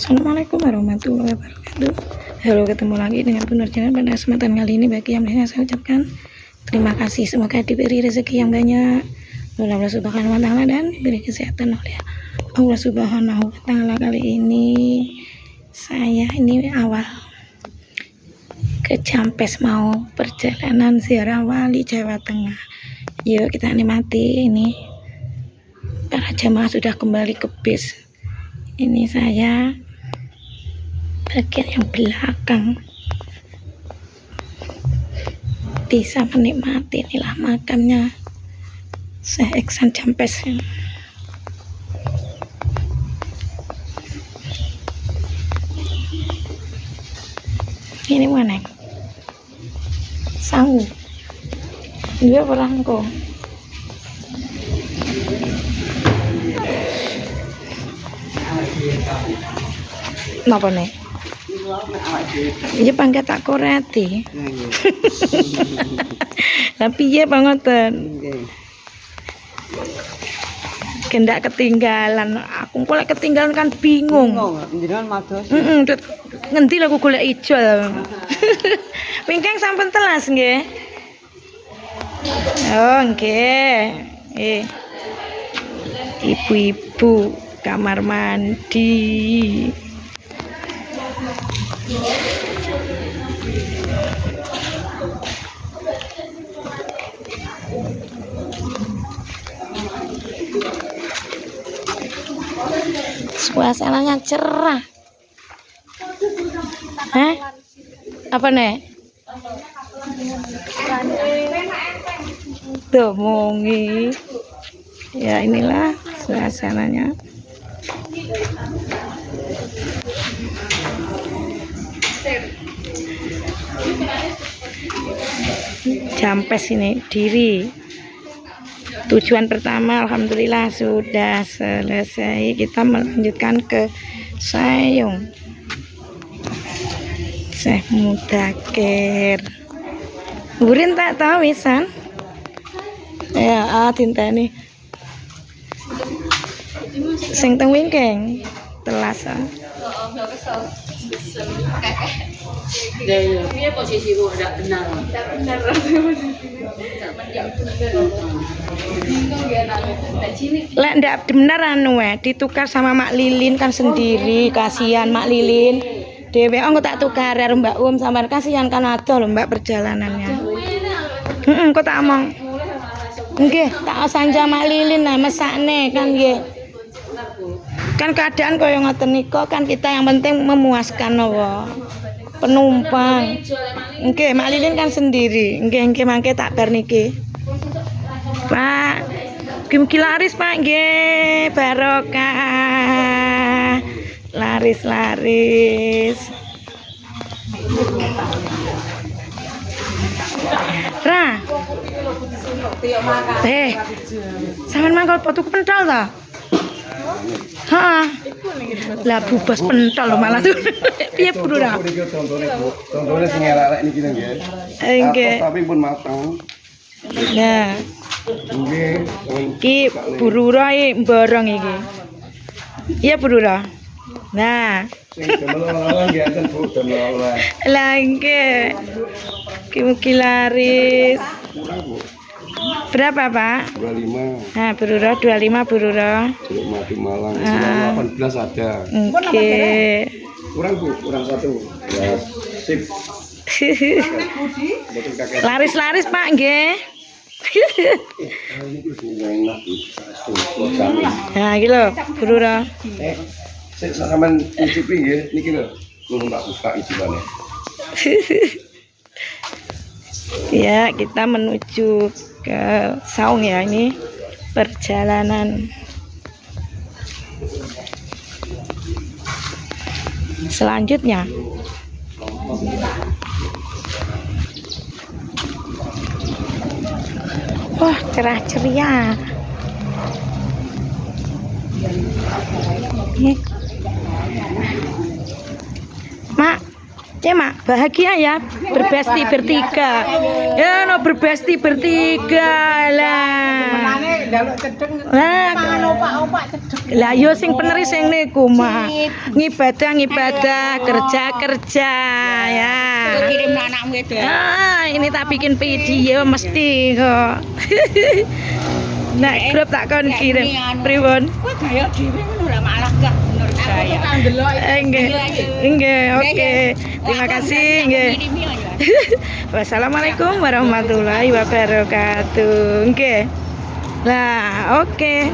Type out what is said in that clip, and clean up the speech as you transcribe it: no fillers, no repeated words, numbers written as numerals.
Assalamualaikum warahmatullahi wabarakatuh. Halo, ketemu lagi dengan Bunda Channel. Pada kesempatan kali ini bagi yang melihatnya saya ucapkan terima kasih, semoga diberi rezeki yang banyak oleh Allah Subhanahu wa taala dan diberi kesehatan oleh Allah Subhanahu wa taala. Kali ini saya awal ke Jampes, mau perjalanan ziarah wali Jawa Tengah. Yuk kita nikmati ini. Para jamaah sudah kembali ke bis. Ini saya bagian yang belakang, bisa menikmati inilah makamnya Syekh Ihsan Jampes. Ini mana? Sangu. Dia perangko. Napa nih? Iya pangkat tak koreti. Tapi iya bangetan. Kendak ketinggalan. Aku golek ketinggalan kan bingung. Jenengan mados. Ngendi lho aku golek ijol. Pingkeng sampun telas nggih. Oh nggih. Ibu-ibu kamar mandi. Suasananya cerah. Hah? Apa nih? Tuh mongi. Ya inilah suasananya. Jampes ini diri. Tujuan pertama alhamdulillah sudah selesai. Kita melanjutkan ke Sayung Syekh Mudakir. Burin tak tahu wisan. Ya, tinta nih. Sing teng wingking telas. Ini posisimu tidak benar. Tidak benar. Lek ndak bener anu ditukar sama Mak Lilin kan sendiri, kasihan Mak Lilin. Dewe engko tak tukar karo Mbak sampean, kasihan kan adoh lho Mbak perjalanannya. Kok tak omong. Nggih, tak sanja Mak Lilin nah mesakne kan nggih. Kan keadaan kaya ngoten nika kan kita yang penting memuaskan apa penumpang. Nggih, Mak Lilin kan sendiri. Nggih mangke tak bar niki. Pak, mugi laris Pak nggih, barokah. Laris. Ra. Sampeyan mangkal potuk pentol ta? Heeh. Lah bubas pentol lho malah tuh. Piye Bro ra? Contone sing elek niki nggih. Nggih. Tapi pun matang. Nah. Nggih. Iki burura mborong iki. Iya burura. Nah. Sing demel-demel nggih enten Bu demel. Lah nggih. Mugi laris. Kurang Bu. Berapa Pak? 25. Nah, burura 25 burura. Jeruk madu Malang. 18 ada. Oke. Kurang Bu, kurang satu. Ya, sip. Laris Pak nggih. Nah, iki lho, burura. Sik sampean nyicipi nggih niki lho. Ngono tak buka ijibane. Ya, kita menuju ke Saung ya, ini perjalanan selanjutnya. Wah, cerah ceria. Mak, Mak, bahagia ya berbesti bertiga. Ya no berbesti bertiga lah. jaluk cedeng. Lah, Opak-opak cedeng. lah yo sing peneris sing niku mah. Ngibadah, kerja ya. Kirim anakmu itu. Ini tak bikin video mesti kok. Nek grup tak kon kirim. Pripun? Kowe gaya dhewe ngono lah malah gak bener saya. Aku tak ndelok. Nggih, oke. Terima kasih, nggih. Wassalamualaikum warahmatullahi wabarakatuh. Nggih. Lah, oke.